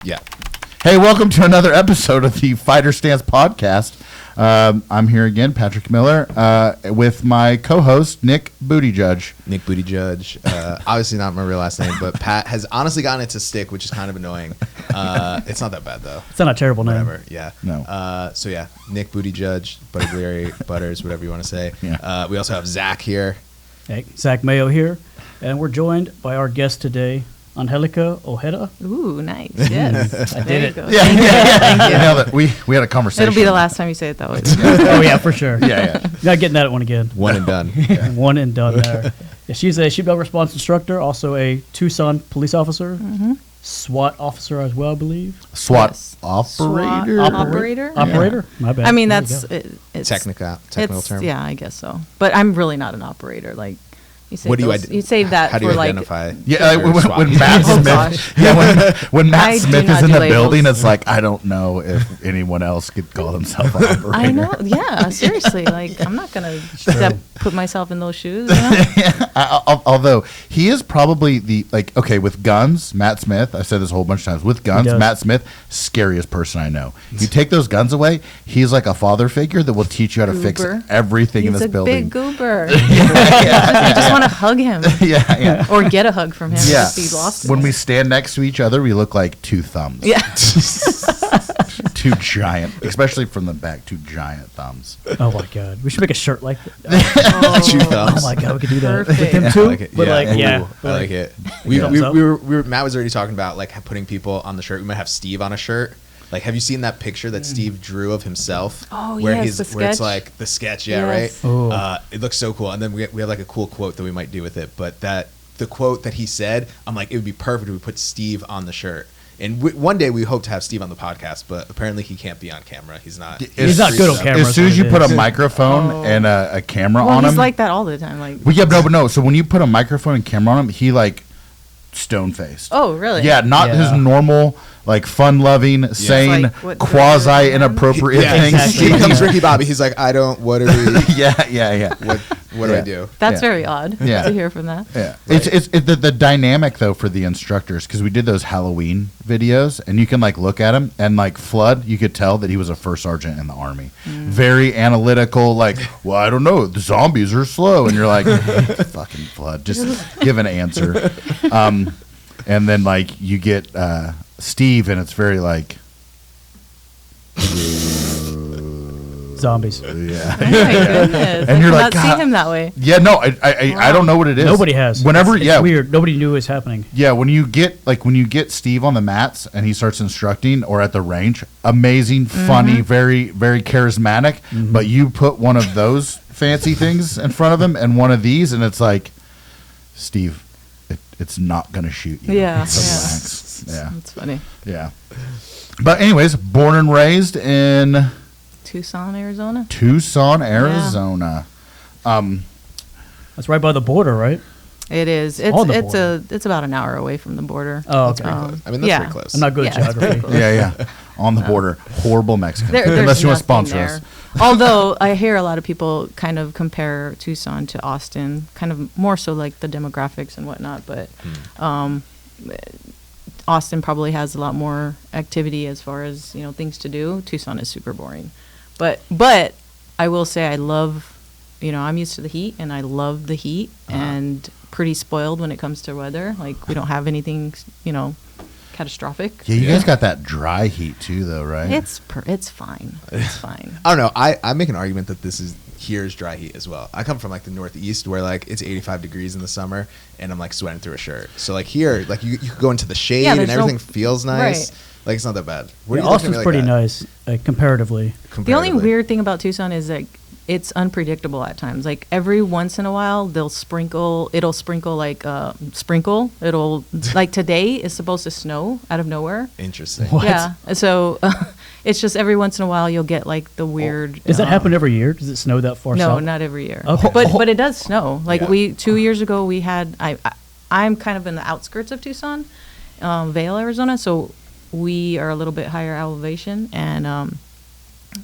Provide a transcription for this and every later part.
Yeah. Hey, welcome to another episode of the Fighter Stance Podcast. I'm here again, Patrick Miller, with my co-host, Nick Buttigieg. Nick Buttigieg. Obviously not my real last name, but Pat has honestly gotten it to stick, which is kind of annoying. It's not that bad, though. It's not a terrible name. Whatever, yeah. No. So, yeah, Nick Buttigieg, Buttigieg, Butters, whatever you want to say. Yeah. We also have Zach here. Hey, Zach Mayo here, and we're joined by our guest today, Angelica Ojeda. Ooh, nice. Yes. I did it. Go. Yeah. Thank you. Nailed it. We had a conversation. It'll be the last time you say it that way. Oh, yeah, for sure. Yeah. Not getting that one again. One and done. One and done there. Yeah, she's a Sheepdog Response instructor, also a Tucson police officer, SWAT officer as well, I believe. SWAT Yes. operator? SWAT operator? Operator? My bad. I mean, There you that's go. it's Technical term. Yeah, I guess so. But I'm really not an operator. Like you say, What do you save that How do for you like. identify? Yeah, your SWAT when agent? Matt Oh, Smith, gosh. when Matt I do Smith not is in do the labels. building, it's like I don't know if anyone else could call themselves an operator. I know. Yeah, seriously. Like I'm not gonna put myself in those shoes. You know? Although he is probably with guns, Matt Smith. I've said this a whole bunch of times. With guns, does. Matt Smith, scariest person I know. You take those guns away, he's like a father figure that will teach you how to fix Goober. everything in He's this a building. big goober. You just want to hug him Yeah. or get a hug from him Yeah. if he lost it. When we stand next to each other, we look like two thumbs. Yeah. Two giant, especially from the back, two giant thumbs. Oh, my God. We should make a shirt like that. Two thumbs. Oh, my God. We could do that. Perfect. With him, I too? like it. But, Yeah. like, yeah. Ooh, but, I like, like it. We Thumbs up. were Matt was already talking about like putting people on the shirt. We might have Steve on a shirt. Like, have you seen that picture that Steve drew of himself? Oh, where yes, the where it's sketch. like the sketch, yeah, Yes. Oh. right. It looks so cool. And then we have like a cool quote that we might do with it. But the quote that he said, I'm like, it would be perfect if we put Steve on the shirt. And one day we hope to have Steve on the podcast, but apparently he can't be on camera. He's not. He's not good on camera. As soon as you what put it a is. microphone and a camera Well, on he's him, like that all the time. Like. well, yeah, but no. So when you put a microphone and camera on him, he like stone faced. Oh, really? Yeah, not Yeah. his normal, like fun-loving, sane, Like, what, quasi-inappropriate Yeah, things. exactly. Here comes Ricky Bobby. He's like, I don't. What are we? Yeah. What do I Yeah. do? That's Yeah. very odd Yeah. to hear from that. Yeah, Right. it's the dynamic though for the instructors, because we did those Halloween videos, and you can like look at him and like Flood, you could tell that he was a first sergeant in the Army, very analytical. Like, well, I don't know, the zombies are slow, and you're like, fucking Flood, just give an answer. And then like you get Steve, and it's very like. Zombies. Yeah. Oh my goodness. And you're I like, cannot God. see him that way. Yeah, no, I don't know what it is. Nobody has. Whenever, It's yeah, weird. Nobody knew it was happening. yeah. When you get Steve on the mats and he starts instructing or at the range, amazing, funny, very, very charismatic. But you put one of those fancy things in front of him and one of these, and it's like, Steve, it's not gonna shoot you. Yeah, So yeah. relax. Yeah, That's funny. yeah. But anyways, born and raised in Tucson, Arizona. Tucson, Arizona. That's right by the border, right? It is. On the It's about an hour away from the border. Oh, That's okay. pretty close. I mean, that's yeah. pretty close. I'm not good at Yeah, it's pretty geography. close. Yeah. On the border, horrible Mexicans. There's Unless you want to nothing sponsor there. us. Although I hear a lot of people kind of compare Tucson to Austin, kind of more so like the demographics and whatnot. But Austin probably has a lot more activity as far as things to do. Tucson is super boring. But I will say I love, I'm used to the heat and I love the heat and pretty spoiled when it comes to weather. Like we don't have anything, catastrophic. Yeah, you guys got that dry heat too, though, right? It's fine. It's fine. I don't know. I make an argument that here's dry heat as well. I come from like the Northeast where like it's 85 degrees in the summer and I'm like sweating through a shirt. So like here, like you could go into the shade and there's everything feels nice. Right. Like it's not that bad. Yeah, you looking at Austin's me like pretty that? nice, comparatively. The only Comparatively. weird thing about Tucson is like it's unpredictable at times. Like every once in a while, it'll sprinkle like sprinkle. It'll like today is supposed to snow out of nowhere. Interesting. What? Yeah, so it's just every once in a while you'll get like the weird. Does that happen every year? Does it snow that far No, south? not every year. Okay. But it does snow. Like Yeah. 2 years ago we had I'm kind of in the outskirts of Tucson, Vail, Arizona. So we are a little bit higher elevation and.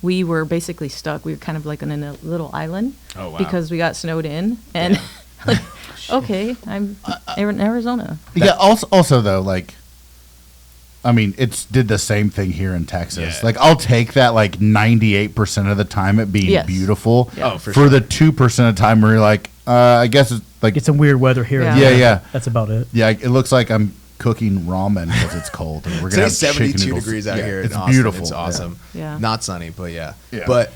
We were basically stuck. We were kind of like on a little island because we got snowed in. And like, okay, I'm in Arizona. Yeah. Also though, like, I mean, it's did the same thing here in Texas. Yeah. Like, I'll take that like 98% of the time it being Yes. beautiful. Yeah. Oh, for for sure. the 2% of the time where you're like, I guess it's like, Get some weird weather here. and Yeah. there. Yeah. That's about it. yeah, it looks like I'm cooking ramen because it's cold. And we're gonna have Today's chicken 72 noodles. degrees out Yeah, here. It's in Austin. beautiful. It's awesome. Yeah. Not sunny, but yeah. Yeah. But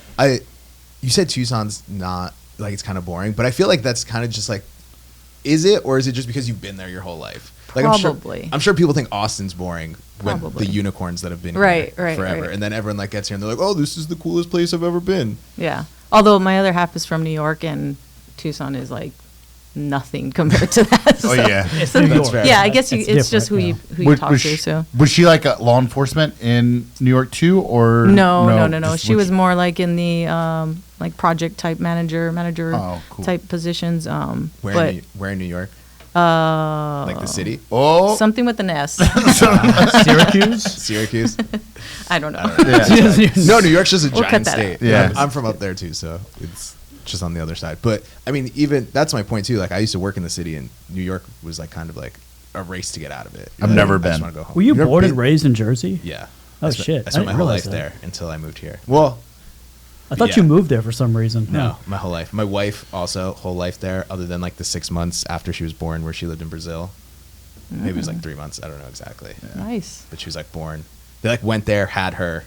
you said Tucson's not like it's kind of boring, but I feel like that's kind of just like, is it, or is it just because you've been there your whole life? Like Probably. I'm sure people think Austin's boring when Probably. the unicorns that have been Right, here right, forever, right. and then everyone like gets here and they're like, oh, this is the coolest place I've ever been. Yeah. Although my other half is from New York, and Tucson is like nothing compared to that. Oh, so- yeah. It's New York. fair. Yeah, I guess It's it's just who different, you who you talk Was to. she- So Was she like a law enforcement in New York too, or no. just She which- was more like in the like project type manager Oh, cool. type positions. Where in New York? But Like the city? Oh, something with an S. Syracuse. Syracuse? I don't know. yeah. No, New York's just a We'll giant cut that state. out. Yeah. I'm from up there too, so it's just on the other side. But I mean, even that's my point too. Like I used to work in the city, and New York was like kind of like a race to get out of it. I've Like, never I just been. wanna go home. Were you You've never born and been? raised in Jersey? Yeah. Oh, I spent, shit. I I spent my didn't whole realize life that. there until I moved here. Well, I thought Yeah. you moved there for some reason. no, my whole life. My wife also whole life there, other than like the 6 months after she was born, where she lived in Brazil. Maybe it was like 3 months. I don't know exactly. Nice. But she was like born. They like went there, had her,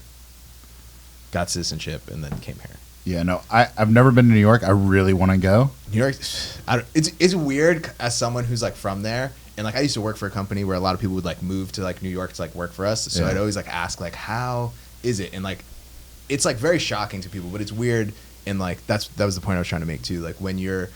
got citizenship, and then came here. Yeah, no, I've never been to New York. I really want to go. New York, it's weird as someone who's like from there, and like I used to work for a company where a lot of people would like move to like New York to like work for us. So Yeah. I'd always like ask like, how is it? And like, it's like very shocking to people, but it's weird. And like that was the point I was trying to make too. Like when you're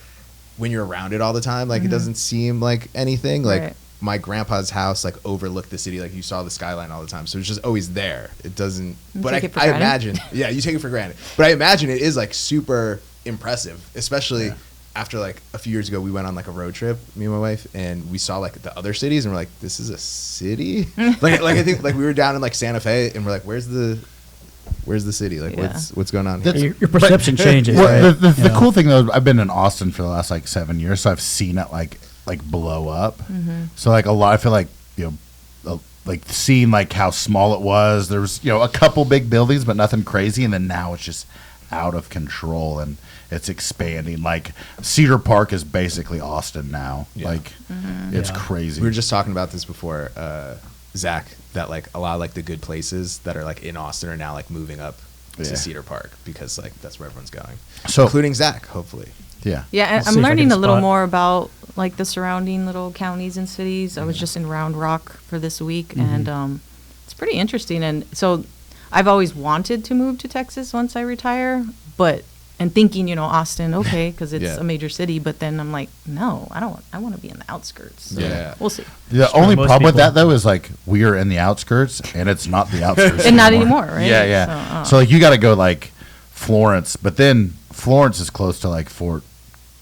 around it all the time, like it doesn't seem like anything. Like Right. my grandpa's house like overlooked the city. Like you saw the skyline all the time, so it's just always there. It doesn't. You But take it for I granted? imagine, yeah, you take it for granted. But I imagine it is like super impressive, especially after like a few years ago, we went on like a road trip, me and my wife, and we saw like the other cities, and we're like, this is a city. like I think like we were down in like Santa Fe, and we're like, where's the city? Like Yeah. what's going on here? Your perception changes. Well, right? the You know? cool thing though, I've been in Austin for the last like 7 years, so I've seen it like blow up. So like a lot, I feel like like seeing like how small it was. There was a couple big buildings, but nothing crazy, and then now it's just out of control and it's expanding. Like Cedar Park is basically Austin now. Yeah. Like it's Yeah. crazy. We were just talking about this before, Zach, that like a lot of like the good places that are like in Austin are now like moving up Yeah. to Cedar Park because like that's where everyone's going. So- including Zach, hopefully. yeah. Yeah, We'll and see I'm if I learning can a little spot- more about like the surrounding little counties and cities. I was just in Round Rock for this week, and it's pretty interesting. And so, I've always wanted to move to Texas once I retire, and thinking, Austin, okay, because it's Yeah. a major city. But then I'm like, no, I don't. I want to be in the outskirts. So Yeah. we'll see. The for only most problem with people. that though is like we are in the outskirts and it's not the outskirts And not anymore, right? Yeah, yeah. So, So like you got to go like Florence, but then Florence is close to like Fort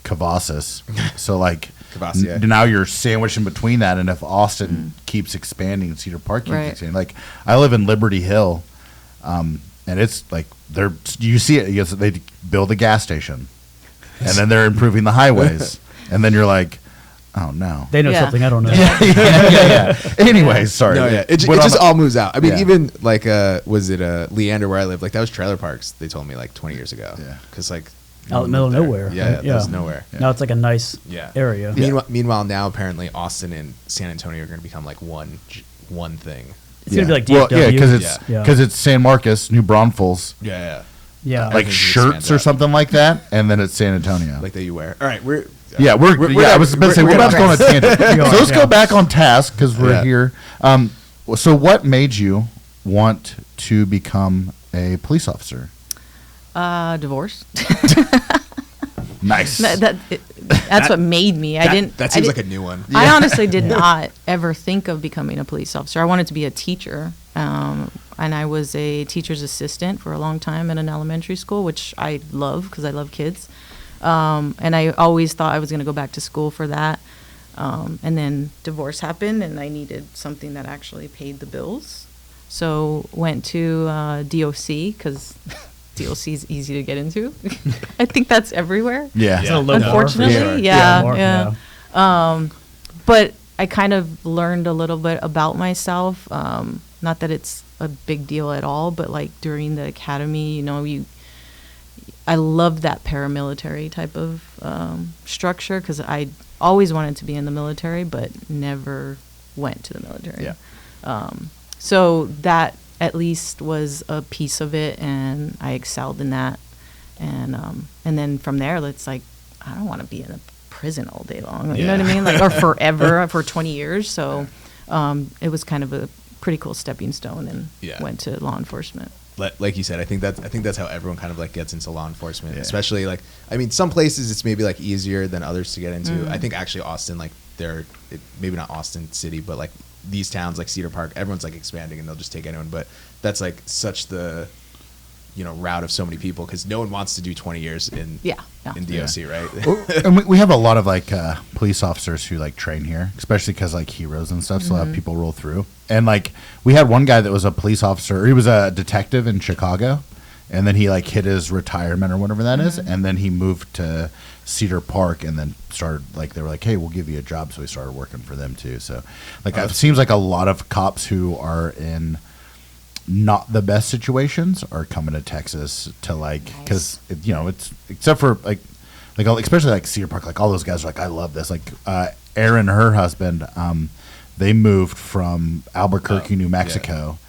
Cavazos. So like Cavazos. now you're sandwiched in between that, and if Austin keeps expanding, Cedar Park keeps Right. expanding. Like I live in Liberty Hill, and it's like you see it. Yes, they build a gas station, and then they're improving the highways, and then you're like, oh no. They know Yeah. something I don't know. yeah. Anyways, sorry. No, yeah, it Went on just a- all moves out. I mean, Yeah. even like was it Leander where I live? Like that was trailer parks. They told me like 20 years ago. Yeah. because like Out in the middle of there. nowhere. Yeah, right? that was nowhere. Now it's like a nice Yeah. area. Meanwhile, now apparently Austin and San Antonio are going to become like one thing. It's gonna be like well, DFW. yeah, because it's Yeah. because it's San Marcos, New Braunfels, Yeah, Yeah. like Everything's shirts expanded or out. something like that, and then it's San Antonio. like that you wear. All right, we're yeah, I was about to say we're about to go on a tangent. So let's Yeah. go back on task because we're Yeah. here. So what made you want to become a police officer? divorce. Nice. That's what made me. I didn't. That I seems didn't- like a new one. I honestly did not ever think of becoming a police officer. I wanted to be a teacher, and I was a teacher's assistant for a long time in an elementary school, which I love because I love kids. And I always thought I was going to go back to school for that. And then divorce happened, and I needed something that actually paid the bills. So went to DOC because DOC is easy to get into. I think that's everywhere. Yeah. It's a low bar, for Unfortunately, sure. yeah, more, yeah. But I kind of learned a little bit about myself, not that it's a big deal at all, but like during the academy, I loved that paramilitary type of structure because I always wanted to be in the military, but never went to the military. Yeah. So that at least was a piece of it, and I excelled in that. And then from there, it's like, I don't want to be in a prison all day long. You know what I mean? Like, or forever, for 20 years. So it was kind of a pretty cool stepping stone, and went to law enforcement. Like you said, I think that's how everyone kind of like gets into law enforcement, especially like, I mean, some places it's maybe like easier than others to get into. I think actually Austin, like maybe not Austin City, but like these towns like Cedar Park, everyone's like expanding and they'll just take anyone. But that's like such the, route of so many people because no one wants to do 20 years in DOC, right? And we have a lot of like police officers who like train here, especially because like heroes and stuff. So a lot of people roll through. And like we had one guy that was a police officer. He was a detective in Chicago, and then he like hit his retirement or whatever that is, and then he moved to Cedar Park and then started like they were like, hey, we'll give you a job. So he started working for them too. So like it seems like a lot of cops who are in not the best situations are coming to Texas to like because it's except for like especially like Cedar Park, like all those guys are like, I love this. Like Erin, her husband, they moved from Albuquerque, New Mexico,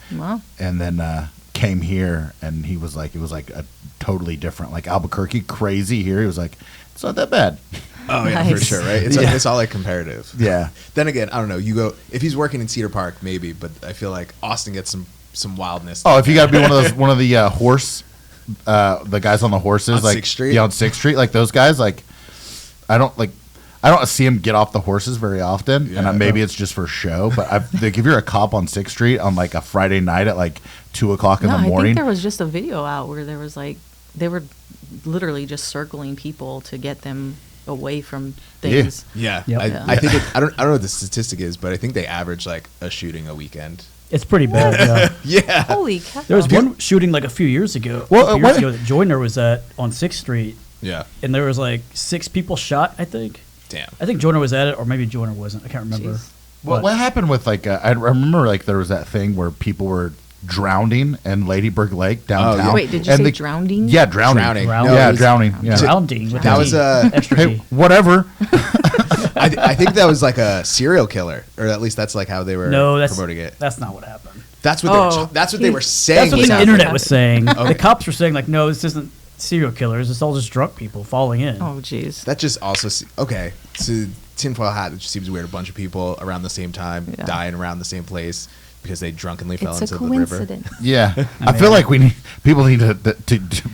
and then came here, and he was like, it was like a totally different, like Albuquerque crazy. Here he was like, it's not that bad. Oh yeah, for sure, right? It's all like comparative. Yeah. Then again, I don't know. You go if he's working in Cedar Park, maybe, but I feel like Austin gets some wildness. Oh, if you got to be one of the horse, the guys on the horses, on like 6th Street? Yeah, on 6th Street, like those guys, like I don't see them get off the horses very often, and maybe it's just for show. But like, if you're a cop on 6th Street on like a Friday night at like 2:00 in the morning, I think there was just a video out where there was like they were literally just circling people to get them away from things. Yeah. Yep. I think I don't know what the statistic is, but I think they average like a shooting a weekend. It's pretty bad. Yeah. Yeah. Holy cow! There was one shooting like a few years ago. That Joyner was at on 6th Street. Yeah. And there was like 6 people shot, I think. Damn. I think Joyner was at it, or maybe Joyner wasn't. I can't remember. Jeez. what happened with like I remember like there was that thing where people were drowning in Ladybird Lake downtown. yeah. Wait, did you say drowning? Yeah, drowning. Drowning. No, Yeah, it was- drowning. Yeah. Drowning. With That the was T. Extra Hey, T. whatever. I think that was like a serial killer, or at least that's like how they were promoting it. That's not what happened. That's what they were saying. That's what was the happening. internet was saying. Okay. The cops were saying like, no, this isn't serial killers. It's all just drunk people falling in. Oh, jeez. That just also okay. So tinfoil hat. It just seems weird. A bunch of people around the same time dying around the same place because they drunkenly fell into the river. Yeah, I feel like people need to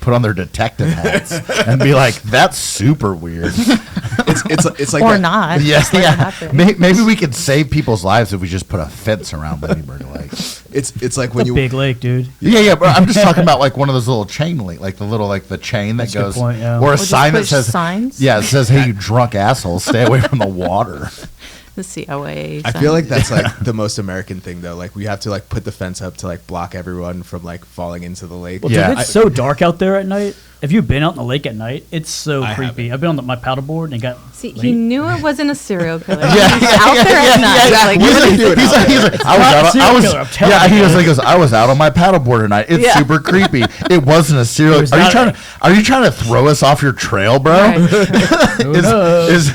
put on their detective hats and be like, that's super weird. It's like Or that- not. Yeah, Just let it yeah. happen. Maybe we could save people's lives if we just put a fence around Ladybird Lake. It's like It's when a you big lake, dude. Yeah, but I'm just talking about like one of those little chain link, like the chain that That's a good goes, point, yeah. or a Or just sign that push says, signs? yeah, it says, hey, you drunk asshole, stay away from the water. The COA. I feel like that's like the most American thing though. Like we have to like put the fence up to like block everyone from like falling into the lake. Well, Yeah. dude, it's so dark out there at night. Have you been out in the lake at night? It's so I creepy. haven't. I've been on my paddleboard and it got See, late. he knew it wasn't a serial killer. Yeah, He's out there at night. yeah. Like, What what are are you you doing out He's like, I not a was serial out. killer, I'm telling Yeah, you. he goes, I was out on my paddleboard tonight. It's Yeah. super creepy. It wasn't a serial. was Are you not trying a- to? Are you trying to throw us off your trail, bro? Right. Is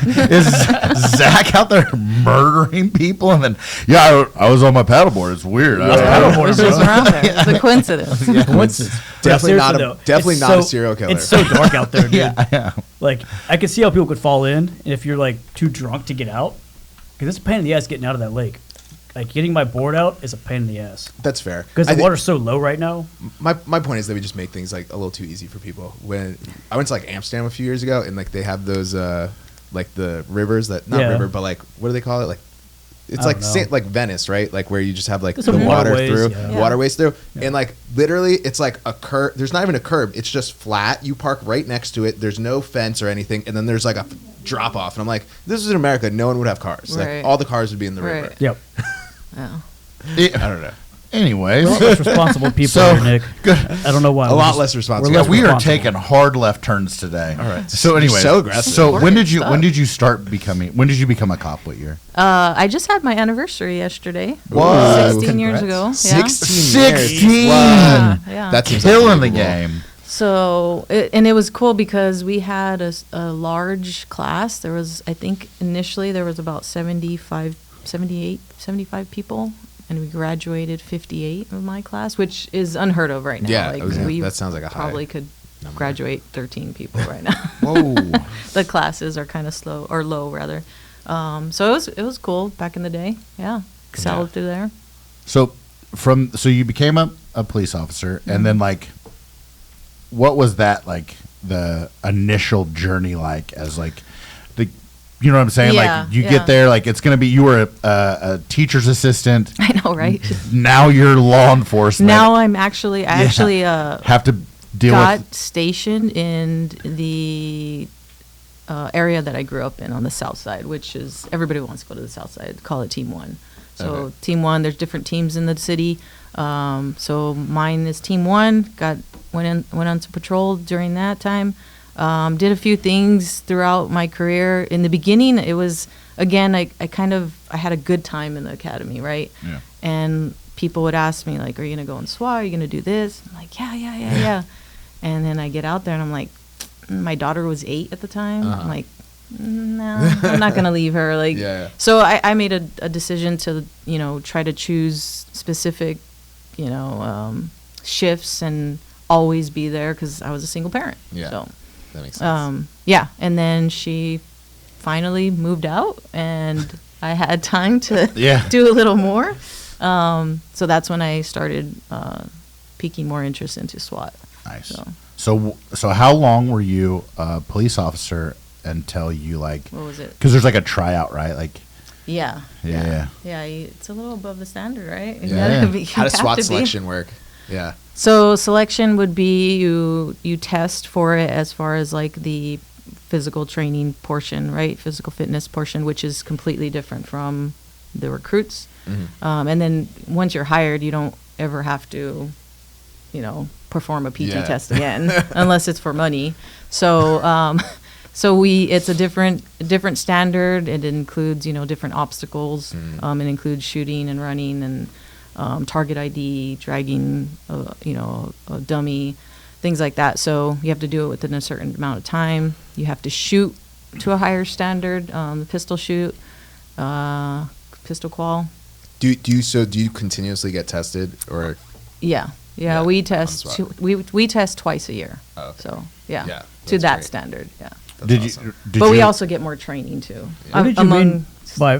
Zach out there murdering people? And then I was on my paddleboard. It's weird. I was paddleboard, It was just bro. around there. It's a coincidence. Coincidence. Definitely But not a- seriously, though, definitely it's not a serial killer. It's so dark out there, dude. Yeah. Like, I could see how people could fall in if you're like too drunk to get out. Because it's a pain in the ass getting out of that lake. Like, getting my board out is a pain in the ass. That's fair. Because I the think- water's so low right now. My point is that we just make things like a little too easy for people. When I went to like Amsterdam a few years ago, and like they have those like the rivers that not Yeah. river, but like what do they call it? Like it's I like don't know. like Venice, right? Like where you just have like There's the some water waterways, through, yeah. waterways through, Yeah. and like literally it's like a curb. There's not even a curb. It's just flat. You park right next to it. There's no fence or anything, and then there's like a drop off. And I'm like, this is in America. No one would have cars. Right. Like all the cars would be in the river. Right. Yep. Yeah. I don't know. Anyways, We're a lot less responsible people So, here, Nick. good. I don't know why. A lot less responsible. We're less we are responsible. taking hard left turns today. All right. So anyway, So aggressive. So when did Important you start becoming? When did you become a cop? What year? I just had my anniversary yesterday. What? 16 years ago. Yeah. 16. Yeah, yeah. That seems Killing the unbelievable. game. So, it was cool because we had a large class. There was, I think, initially there was about 75 people, and we graduated 58 of my class, which is unheard of right now. Yeah, like, yeah, that sounds like a high probably could number. graduate 13 people right now. Whoa. The classes are kind of slow, or low rather. So it was cool back in the day. Yeah, excelled Yeah. through there. So you became a police officer, and then like, what was that like the initial journey like as like the, you know what I'm saying? Yeah, like you yeah. get there, like it's gonna be, you were a teacher's assistant. I know, right? Now you're law enforcement. Now I actually have to deal got with. stationed in the area that I grew up in on the south side, which is, everybody wants to go to the south side. Call it Team 1. So Okay. Team 1, there's different teams in the city. So mine is Team 1. Went on to patrol during that time. Did a few things throughout my career. In the beginning, it was, again, I had a good time in the academy, right? Yeah. And people would ask me, like, are you going to go in SWAT? Are you going to do this? I'm like, yeah. And then I get out there and I'm like, my daughter was 8 at the time. I'm like, no, I'm not going to leave her. Like, Yeah. So I made a decision to, try to choose specific, shifts and always be there because I was a single parent. Yeah. So, That makes sense. yeah. And then she finally moved out and I had time to Yeah. do a little more. So that's when I started piquing more interest into SWAT. Nice. So, So how long were you a police officer until you like? what was it? Because there's like a tryout, right? Like, Yeah. Yeah. Yeah. It's a little above the standard, right? You Yeah. gotta be- How does you have SWAT to be. selection work? Yeah. So selection would be you test for it as far as like the physical training portion, right? Physical fitness portion, which is completely different from the recruits. And then once you're hired, you don't ever have to, perform a PT Yeah. test again unless it's for money. So it's a different standard. It includes different obstacles. It includes shooting and running and target ID, dragging, a dummy, things like that. So you have to do it within a certain amount of time. You have to shoot to a higher standard, the pistol shoot, pistol qual. Do you continuously get tested or? Yeah. Yeah, We on test. SWAT. We test twice a year. Oh, okay. So yeah, Yeah, to that's that great. standard. Yeah. That's did awesome. you? But we also get more training too. What did you mean by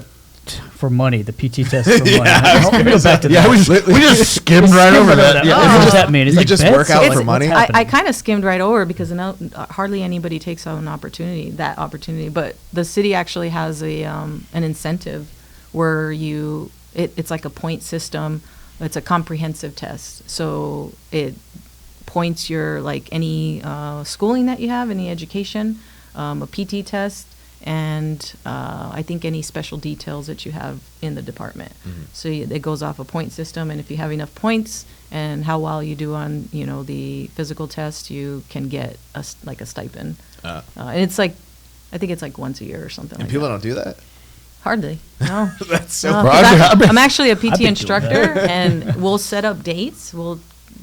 for money? The PT test for money. Let me go back to Yeah, that. we just skimmed right over that. Yeah. Yeah. What does that mean? It's You like just bets? work out What's- for money? what's I happening? kind of skimmed right over because hardly anybody takes on that opportunity. But the city actually has an incentive where it's like a point system. It's a comprehensive test. So it points your, like, any schooling that you have, any education, a PT test, and I think any special details that you have in the department. So it goes off a point system, and if you have enough points and how well you do on, the physical test, you can get a stipend. And it's like, I think it's like once a year or something And like people that. don't do that. Hardly. No. That's so. No, Bro, 'cause I've been- I'm actually a been PT doing instructor, that. and we'll set up dates. We'll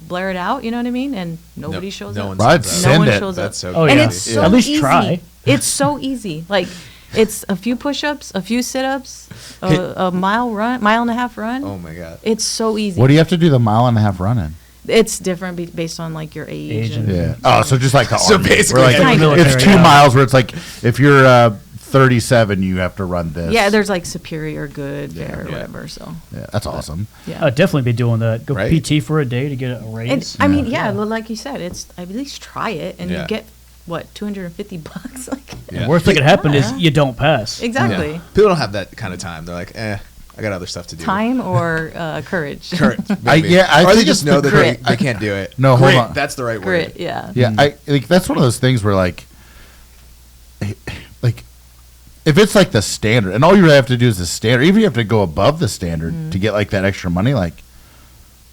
blare it out. You know what I mean? And nobody shows up. one Right, shows send up. No one it. shows That's up. so. Oh, And yeah. it's so At least easy. try. It's so easy. Like, it's a few push-ups, a few sit-ups, a mile and a half run. Oh my god. It's so easy. What do you have to do the mile and a half run in? It's different based on like your age. Age and, and- Oh, so just like the So Army, basically, where, like, Kind of. it's 2 Yeah. miles where it's like if you're 37, you have to run this. Yeah, there's like superior, good, fair, or Yeah. whatever. So Yeah, that's awesome. yeah. I'd definitely be doing that. Go Right? PT for a day to get a raise. And I mean, Yeah. like you said, it's at least try it, and Yeah. you get what, $250? Like, Yeah. Worst that could happen is Yeah. you don't pass. exactly. Yeah. People don't have that kind of time. They're like, I got other stuff to do. Time or courage. Courage. I maybe. think or they it's just the know that grit. they can't do it. No, hold Grit, on. That's the right Grit, word. yeah. Yeah, I like that's one of those things where like if it's like the standard, and all you really have to do is the standard, even if you have to go above the standard to get like that extra money, like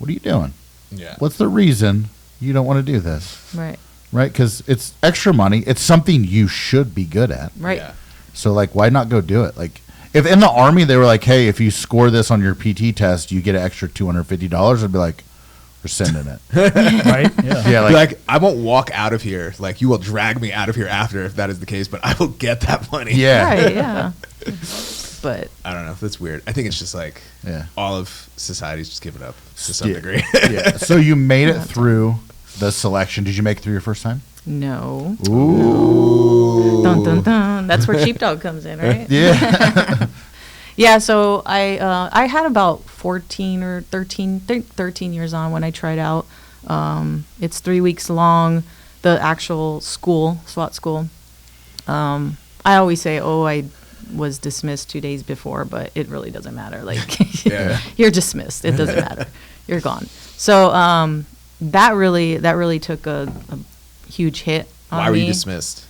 what are you doing? Yeah. What's the reason you don't want to do this? Right. Right? Because it's extra money. It's something you should be good at. Right. Yeah. So, like, why not go do it? Like, if in the Army they were like, hey, if you score this on your PT test, you get an extra $250, I'd be like, we're sending it. Right? Yeah. Yeah, Like, I won't walk out of here. Like, you will drag me out of here after if that is the case, but I will get that money. yeah. Right. Yeah. But I don't know. That's weird. I think it's just like Yeah. all of society's just given up to some Yeah. degree. Yeah. So you made it through the selection. Did you make it through your first time? no. Ooh. Dun dun dun. That's where Sheepdog comes in, right? Yeah. Yeah, so I had about 14 or 13 years on when I tried out. It's 3 weeks long, the actual school, SWAT school. I always say, I was dismissed 2 days before, but it really doesn't matter. Like, Yeah. you're dismissed. It doesn't matter. You're gone. So that really took a huge hit on me. Why were you dismissed?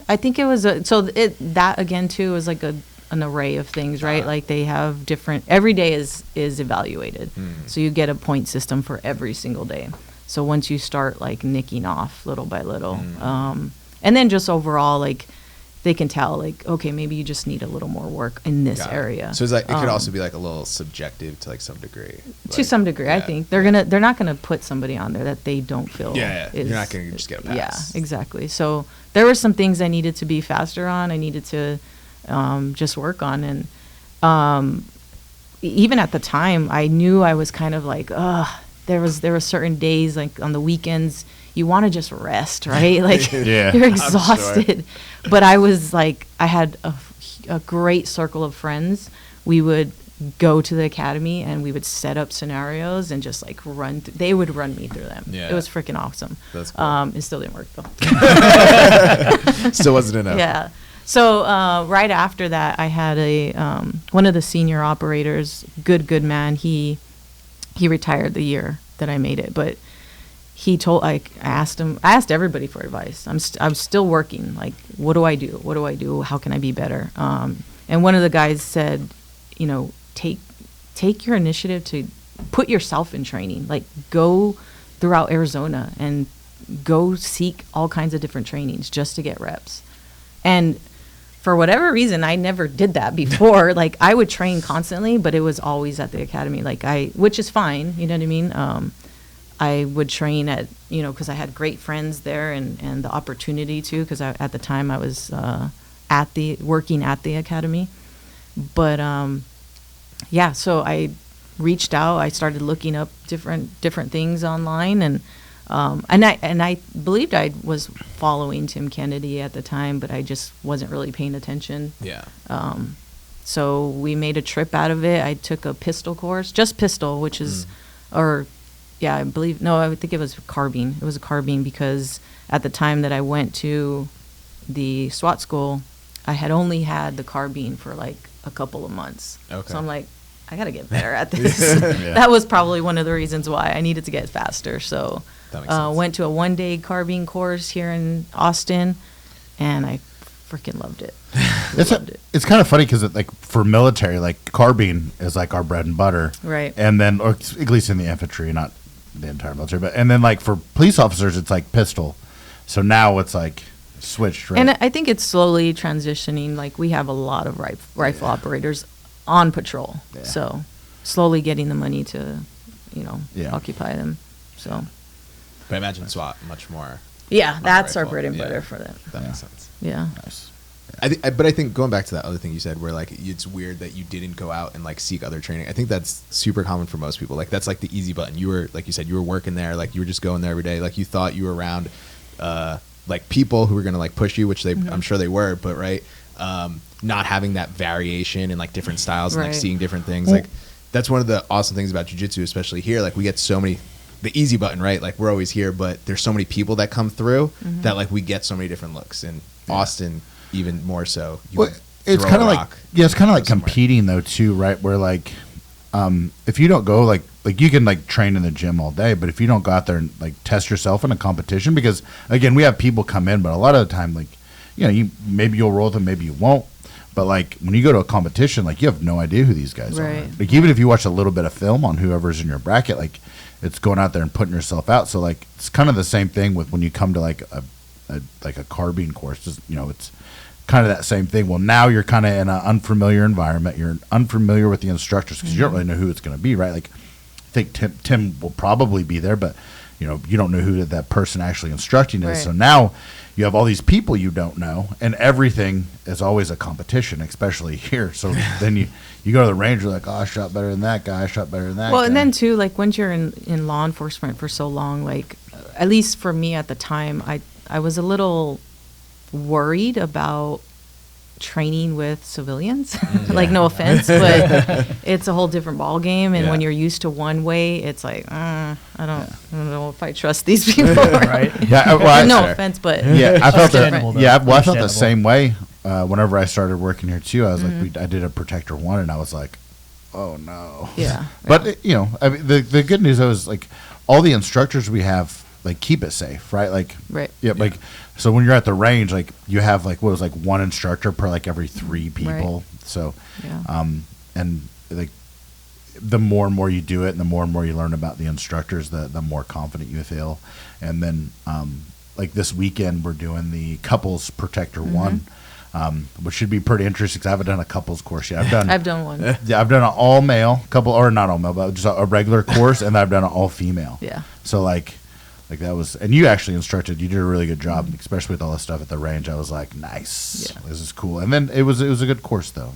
I think it was that again too was like an array of things, right? Like they have different, every day is evaluated. So you get a point system for every single day. So once you start like nicking off little by little, and then just overall, like they can tell like, okay, maybe you just need a little more work in this Got it. area. So it's like, it could also be like a little subjective to like some degree. To some degree, I think they're not gonna put somebody on there that they don't feel. Yeah. You're not gonna just get a pass. Yeah, exactly. So there were some things I needed to be faster on. I needed to just work on, and even at the time, I knew I was kind of like, there were certain days like on the weekends you want to just rest, right? Like Yeah. you're I'm exhausted. But I was like, I had a great circle of friends. We would go to the academy and we would set up scenarios and just like they would run me through them. Yeah. It was freaking awesome. That's cool. It still didn't work though. Still wasn't enough. Yeah. So right after that, I had one of the senior operators, good man. He retired the year that I made it, but he told, I asked everybody for advice. I'm still working. Like, what do I do? What do I do? How can I be better? And one of the guys said, take your initiative to put yourself in training. Like, go throughout Arizona and go seek all kinds of different trainings just to get reps. And for whatever reason, I never did that before. Like, I would train constantly, but it was always at the academy. Like, which is fine. You know what I mean? I would train at, because I had great friends there and the opportunity to, because at the time I was working at the academy. But yeah, so I reached out. I started looking up different things online, and I believed I was following Tim Kennedy at the time, but I just wasn't really paying attention. Yeah. So we made a trip out of it. I took a pistol course, just pistol, which is, I think it was carbine. It was a carbine because at the time that I went to the SWAT school, I had only had the carbine for like a couple of months. Okay. So I'm like, I got to get better at this. That was probably one of the reasons why I needed to get faster. So That makes sense. went to a 1-day carbine course here in Austin, and I freaking loved it. Loved it. It's kind of funny because like for military, like carbine is like our bread and butter, Right. And then, or at least in the infantry, not the entire military, and then like for police officers, it's like pistol. So now it's like switched, right? And I think it's slowly transitioning. Like, we have a lot of rifle operators on patrol. Yeah. So slowly getting the money to, Yeah. occupy them. So But I imagine SWAT much more. yeah, that's our rifle. bread and Yeah. butter for them. That makes sense. Yeah. Nice. But I think going back to that other thing you said, where like it's weird that you didn't go out and like seek other training. I think that's super common for most people. Like, that's like the easy button. You were, like you said, you were working there. Like, you were just going there every day. Like, you thought you were around like people who were gonna like push you, which I'm sure they were. But not having that variation and like different styles and like Right. seeing different things. Like, that's one of the awesome things about jiu-jitsu, especially here. Like, we get so many. The easy button, right? Like, we're always here, but there's so many people that come through that like we get so many different looks. And Austin, even more so. Well, it's kind of like it's kind of like competing though too, right? Where like if you don't go like you can like train in the gym all day, but if you don't go out there and like test yourself in a competition, because again we have people come in, but a lot of the time like maybe you'll roll with them, maybe you won't. But like when you go to a competition, like you have no idea who these guys Right. are. Like even if you watch a little bit of film on whoever's in your bracket, like it's going out there and putting yourself out. So like it's kind of the same thing with when you come to like a carbine course. Just, you know, it's kind of that same thing. Well, now you're kind of in an unfamiliar environment. You're unfamiliar with the instructors because you don't really know who it's going to be, right? Like I think Tim will probably be there, but you know, you don't know who that person actually instructing is. Right. So now you have all these people you don't know, and everything is always a competition, especially here. So then you go to the range, you're like, oh, I shot better than that guy. I shot better than that Well, guy. and then too, like once you're in law enforcement for so long, like at least for me at the time, I was a little worried about training with civilians. Like no offense, but it's a whole different ball game. And when Yeah. you're used to one way, it's like I don't know if I trust these people. Right. Yeah, well, No Fair. offense, but yeah, I felt Understandable, that. though. Yeah, well, I felt the Understandable. same way whenever I started working here too. I was Mm-hmm. like, I did a Protector 1, and I was like, oh no. yeah. But you know, I mean, the good news though is like all the instructors we have like keep it safe, right? Like, Right. yeah, like so when you're at the range, like you have like what was like one instructor per like every 3 people. So, Yeah. and like the more and more you do it, and the more and more you learn about the instructors, the more confident you feel. And then, like this weekend, we're doing the couples Protector 1. Which should be pretty interesting because I haven't done a couples course yet. I've done one. Yeah, I've done an all male couple, or not all male, but just a regular course, and I've done an all female. Yeah. So like that was, and you actually instructed. You did a really good job, especially with all the stuff at the range. I was like, nice, Yeah. this is cool. And then it was a good course though.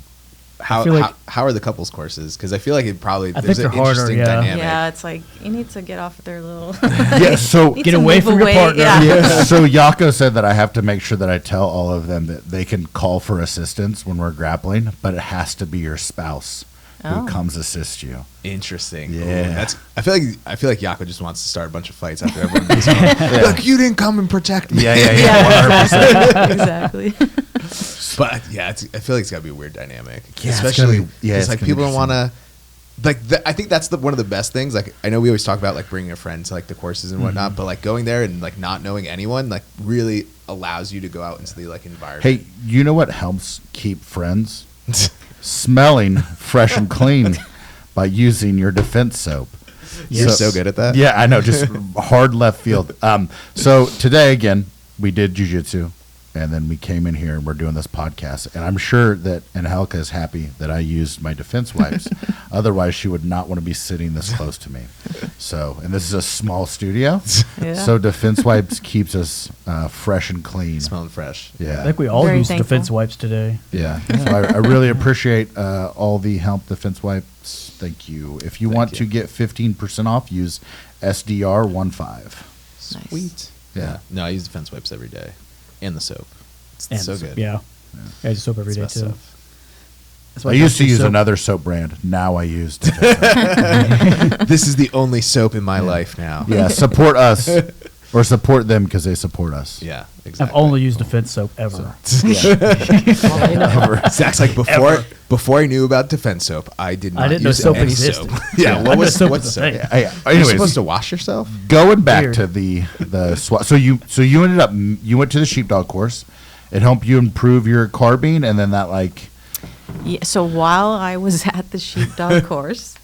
How, feel like- how are the couples courses? Because I feel like it probably I there's think an they're harder, interesting yeah. dynamic. Yeah, it's like you need to get off their little. Yeah. So Need Get to away move from your partner. Yeah. yeah, so Yako said that I have to make sure that I tell all of them that they can call for assistance when we're grappling, but it has to be your spouse Oh. who comes assist you. Interesting. Yeah. Ooh, that's. I feel like Yako just wants to start a bunch of fights after everyone goes home. Look, you didn't come and protect me. Yeah. Yeah, exactly. But yeah, I feel like it's got to be a weird dynamic, Yeah, it's especially gonna be- yeah, because it's like gonna people be don't want to. Like I think that's one of the best things. Like I know we always talk about like bringing a friend to like the courses and whatnot, but like going there and like not knowing anyone like really allows you to go out into the like environment. Hey, you know what helps keep friends? Smelling fresh and clean by using your defense soap. You're so good at that. Yeah, I know, just hard left field. So today again, we did jujitsu, and then we came in here and we're doing this podcast. And I'm sure that Angelica is happy that I used my defense wipes. Otherwise, she would not want to be sitting this close to me. So, and this is a small studio, Yeah. so defense wipes keeps us fresh and clean. Smelling fresh. Yeah. I think we all Very use thankful. defense wipes today. Yeah. So I really appreciate all the help defense wipes. Thank you. If you want to get 15% off, use SDR 15. Sweet. Yeah. No, I use defense wipes every day, and the soap. It's And so good. Yeah. I use soap every It's day best too. stuff. That's why I used to use use soap. another soap brand. Now I use defense wipes. This is the only soap in my life now. Yeah, support us or support them because they support us. Yeah, I've exactly. only used defense soap ever. Zach's like before I knew about defense soap, I did not I didn't know use soap any existed. soap. Yeah, I what know was soap what's was a soap? thing. Yeah. Hey, You're anyways, supposed to wash yourself? going back Weird. to the SWAT. So you ended up you went to the Sheepdog course. It helped you improve your carbine, and then that like Yeah, so while I was at the Sheepdog course,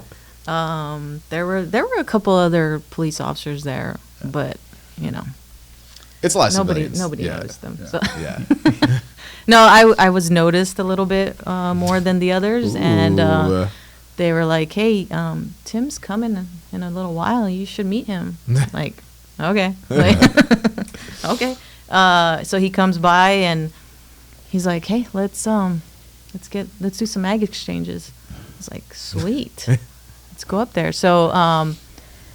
there were a couple other police officers there, but you know, It's a lot of nobody civilians. Yeah. knows them. So. Yeah. No, I was noticed a little bit more than the others, and Ooh. they were like, "Hey, Tim's coming in a little while. You should meet him." Like, okay, like, okay. So he comes by and he's like, "Hey, let's do some mag exchanges." I was like, "Sweet, let's go up there." So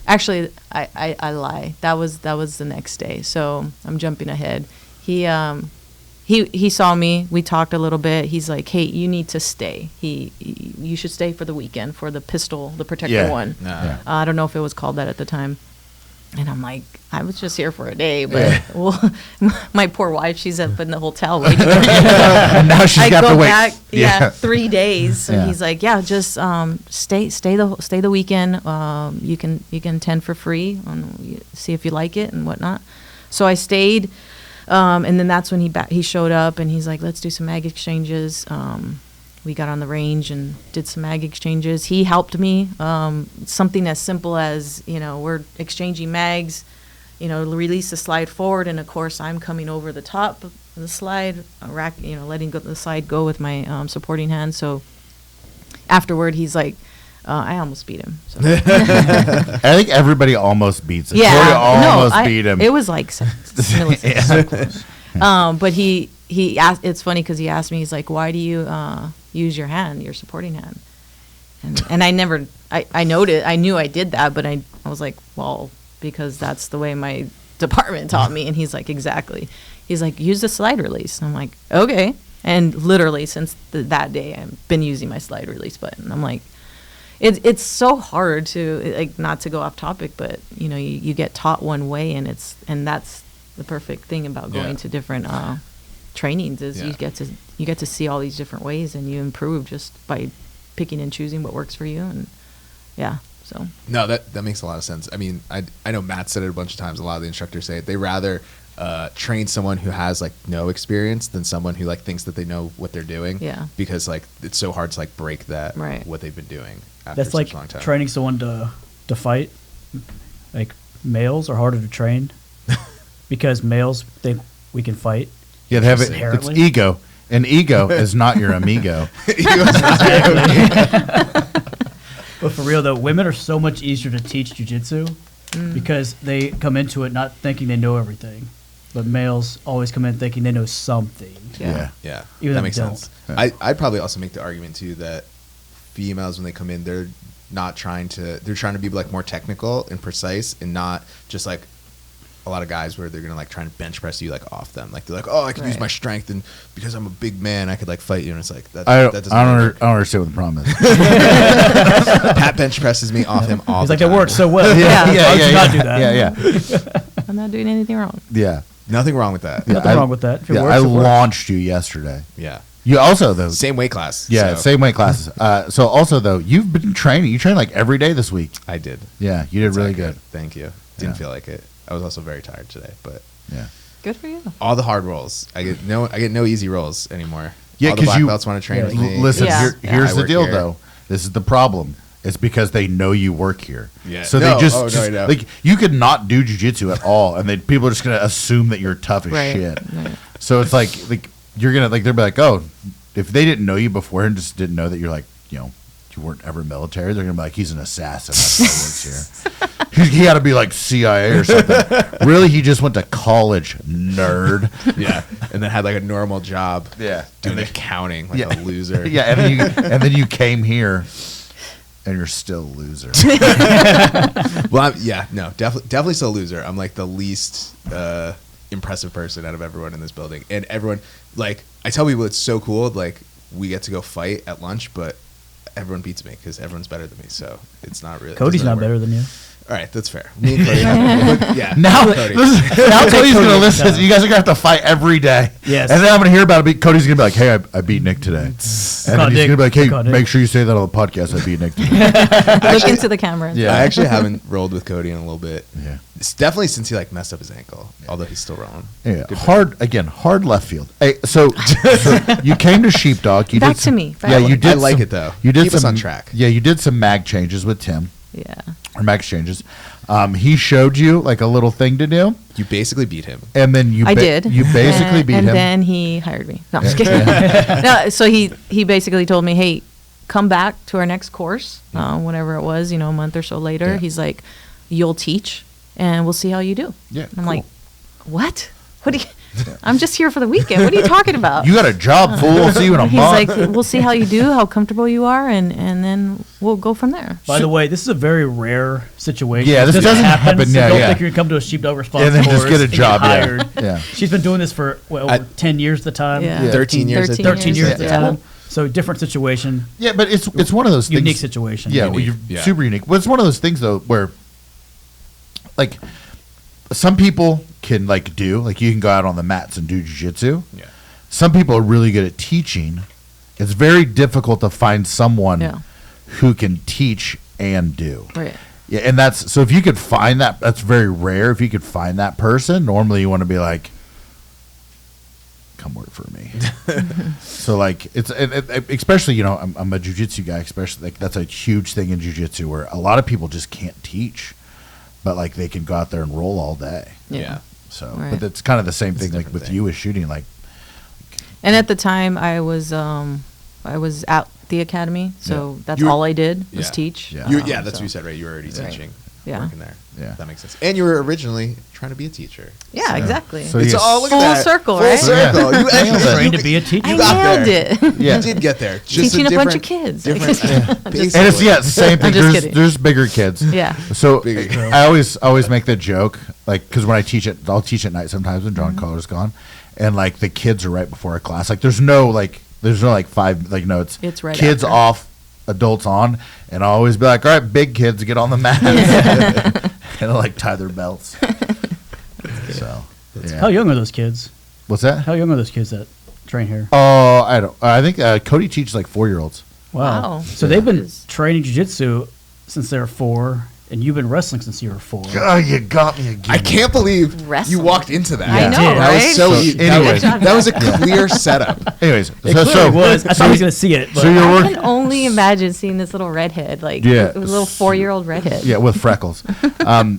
actually, I lie. That was the next day. So I'm jumping ahead. He saw me. We talked a little bit. He's like, "Hey, you need to stay. You should stay for the weekend for the Protector one." Nah. I don't know if it was called that at the time. And I'm like, I was just here for a day, but well, my poor wife, she's up in the hotel waiting for me. and now she's I got go to wait. back, 3 days. So Yeah. he's like, yeah, just stay the weekend. You can attend for free and see if you like it and whatnot. So I stayed And then that's when he showed up, and he's like, let's do some mag exchanges. We got on the range and did some mag exchanges. He helped me. Something as simple as, we're exchanging mags, release the slide forward, and of course I'm coming over the top of the slide, letting the slide go with my supporting hand. So afterward, he's like, I almost beat him. So. I think everybody almost beats him. Yeah, Corey almost beat him. It was like milliseconds. So close. But he asked. It's funny because he asked me. He's like, "Why do you use your hand, your supporting hand?" And I never. I noted. I knew I did that, but I was like, well, because that's the way my department taught me. And he's like, exactly. He's like, use the slide release. And I'm like, okay. And literally since that day, I've been using my slide release button. I'm like, it's so hard to, like, not to go off topic, but you get taught one way, and that's the perfect thing about going to different trainings is you get to see all these different ways, and you improve just by picking and choosing what works for you. And so no, that makes a lot of sense. I mean, I know Matt said it a bunch of times. A lot of the instructors say it. They rather train someone who has like no experience than someone who like thinks that they know what they're doing. Yeah. Because like it's so hard to like break that what they've been doing after That's such like a long time. training someone to fight. Like males are harder to train because males think we can fight. Yeah, they have Just it's inherently. ego. And ego is not your amigo. But for real though, women are so much easier to teach jujitsu because they come into it not thinking they know everything. But males always come in thinking they know something. Yeah. Yeah, Even that though makes they don't. sense. I'd probably also make the argument too that females, when they come in, they're trying to be like more technical and precise, and not just like a lot of guys where they're gonna like try and bench press you like off them. Like they're like, oh, I can use my strength, and because I'm a big man, I could like fight you. And it's like I doesn't don't understand what the problem is. Pat bench presses me off him all He's the like, time. that works so well. Yeah. Why would you not do that? Yeah. I'm not doing anything wrong. Yeah. Nothing wrong with that. Nothing wrong with that. If it Yeah, works, I it works. launched you yesterday. Yeah. You also though. Same weight class. Yeah, so same weight classes. So also though, you've been training. You trained like every day this week. I did. Yeah, you did That's really accurate. good. Thank you. Didn't Yeah. feel like it. I was also very tired today, but Yeah. Good for you. all the hard rolls. I get no easy rolls anymore. Yeah, all the 'cause black you- belts want to train with me. Listen, Yeah. here's I the work deal here. though. This is the problem. It's because they know you work here. Yeah. So No. they just, Oh, no, no. like you could not do jiu-jitsu at all, and people are just gonna assume that you're tough as Right. shit. Right. So it's like you're gonna they'll be like, oh, if they didn't know you before and just didn't know that you're like, you weren't ever military, they're gonna be like, he's an assassin. That's why he works here. He got to be like CIA or something. Really, he just went to college, nerd. Yeah, and then had like a normal job. Yeah. doing And then- accounting like a loser. Yeah, and then you came here, and you're still a loser. Well, definitely still a loser. I'm like the least impressive person out of everyone in this building, and everyone like I tell people it's so cool. Like we get to go fight at lunch, but everyone beats me because everyone's better than me. So it's not really. Cody's doesn't not really better work. than you. All right, that's fair. Me and Cody have, yeah. Now, Cody. now Cody's Cody gonna every listen. time. You guys are gonna have to fight every day. Yes. And then I'm gonna hear about it. Cody's gonna be like, "Hey, I beat Nick today," and then Caught he's Nick. gonna be like, "Hey, Caught Nick. make sure you say that on the podcast. I beat Nick today." Look into the camera. Yeah. I actually haven't rolled with Cody in a little bit. Yeah. It's definitely since he like messed up his ankle. Although he's still rolling. Yeah, Good hard left field. Hey, so you came to Sheepdog. You Back did some, to me. Back Yeah, to you me. did. I like some- it, though. You did Keep us some on track. Yeah, you did some mag changes with Tim, Yeah. or mag exchanges. He showed you like a little thing to do, You basically beat him. and then you I did. You basically beat and him. then he hired me. No, I'm just kidding. No, so he basically told me, hey, come back to our next course, whenever it was, a month or so later. Yeah. He's like, you'll teach, and we'll see how you do. Yeah, And I'm cool. like, what? What do you? I'm just here for the weekend. What are you talking about? You got a job, fool. We'll see you in a He's month. like, we'll see how you do, how comfortable you are, and then we'll go from there. By the way, this is a very rare situation. Yeah, this It doesn't happen, So yeah, don't yeah. think you're going to come to a Sheepdog Response And then just course get a and job, yeah. hired. Yeah. She's been doing this for over 10 years at the time. Yeah. 13 years. 13 years at the Yeah. time. So different situation, Yeah, but it's one of those things. unique situation. Yeah, Unique, you're yeah. super unique. But it's one of those things though where, like, some people can do you can go out on the mats and do jiu-jitsu. Yeah. Some people are really good at teaching. It's very difficult to find someone Yeah. who can teach and do. Right. Yeah, and so if you could find that, that's very rare. If you could find that person, normally you want to be like, come work for me. So like it's especially, you know, I'm a jiu-jitsu guy, especially like that's a huge thing in jiu-jitsu where a lot of people just can't teach, but like they can go out there and roll all day. Yeah. So, Right. but it's kind of the same It's a thing like different with thing. you with shooting, like And at the time, I was at the academy, so that's You were- all I did was Yeah. teach. Yeah. Yeah, that's so- what you said, right? You were already Right. teaching, Yeah. working there. Yeah. That makes sense. And you were originally trying to be a teacher. Yeah, exactly. So It's you- all look Full at that. circle, Full right? circle. You actually Trained to be a teacher. I got nailed there. it. Yeah. You did get there. Just Teaching a bunch of different- kids. Different. and it's it's the same thing. I'm just There's, kidding. there's bigger kids. Yeah. So Bigger. I always make the joke, like, because when I teach it, I'll teach at night sometimes when John Collar's gone, and like the kids are right before a class. Like there's no like five like no It's right kids after. off, adults on, and I'll always be like, all right, big kids, get on the mat, and I'll like tie their belts. So How yeah. young are those kids? What's that? How young are those kids that train here? Oh, I don't. I think Cody teaches like 4-year-olds. Wow. So they've been Yes. training jiu-jitsu since they were 4, and you've been wrestling since you were 4. Oh, you got me again. I can't believe Wrestling. you walked into that. I know, That right? was so So easy. anyway. That was a clear setup. Anyways, It clearly was. I thought I was going to see it. But so you're I working. can only imagine seeing this little redhead, like Yeah. a little 4-year-old redhead. Yeah, with freckles.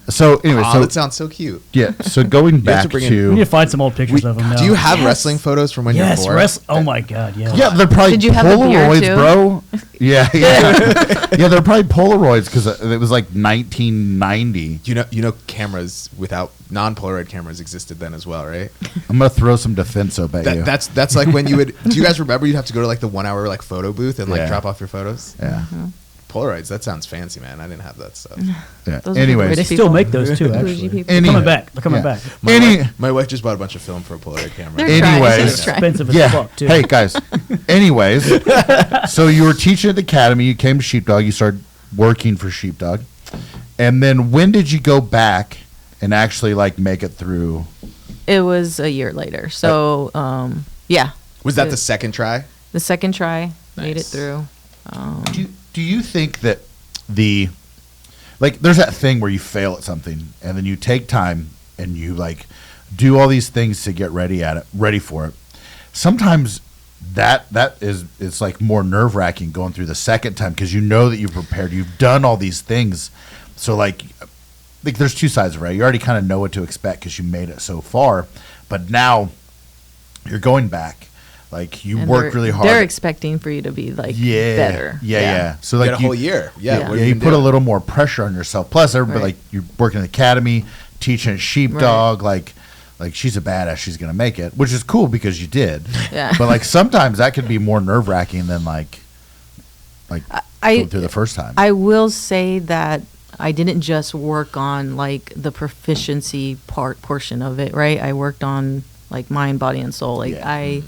So anyway, Oh, so that sounds so cute. yeah, so going have to back bring in- to we need to find some old pictures of them now. Do you have Yes. wrestling photos from when Yes, you were 4? wrestling. Oh my God, yes. yeah, they're probably Did you have a beer, Polaroids, too? bro. Yeah, yeah, they're probably Polaroids because it was like 1990. You know, cameras without non-Polaroid cameras existed then as well, right? I'm gonna throw some defenso at you. That's like when you would. Do you guys remember you'd have to go to like the 1 hour like photo booth and like Yeah. drop off your photos? Yeah, Polaroids. That sounds fancy, man. I didn't have that stuff. yeah. Those are the Anyways, They greatest still people. make those too, Bougie actually. people. They're Any- coming back. They're coming yeah. back. My wife just bought a bunch of film for a Polaroid camera. They're Anyways. trying. It's She's trying. expensive as yeah. fuck, too. Hey guys. Anyways, so you were teaching at the academy. You came to Sheepdog. You started working for Sheepdog, and then when did you go back and actually like make it through? It was a year later. So, yeah. Was that the second try? The second try, made it Nice. through. Do you think that there's that thing where you fail at something and then you take time and you like do all these things to get ready for it. Sometimes that is it's like more nerve-wracking going through the second time because you know that you've prepared, you've done all these things. So like there's two sides of it, right? You already kind of know what to expect because you made it so far, but now you're going back. Like you And worked they're- really hard. They're expecting for you to be like better. Yeah. So You like got a whole year. Yeah. Yeah. what yeah, have you been put a doing? little more pressure on yourself. Plus, everybody Right. like you're working in the academy, teaching at Sheepdog. Like she's a badass. She's gonna make it, which is cool because you did. Yeah. But like sometimes that could be more nerve wracking than like going through the first time. I will say that I didn't just work on like the proficiency portion of it, right? I worked on like mind, body, and soul. Like Yeah.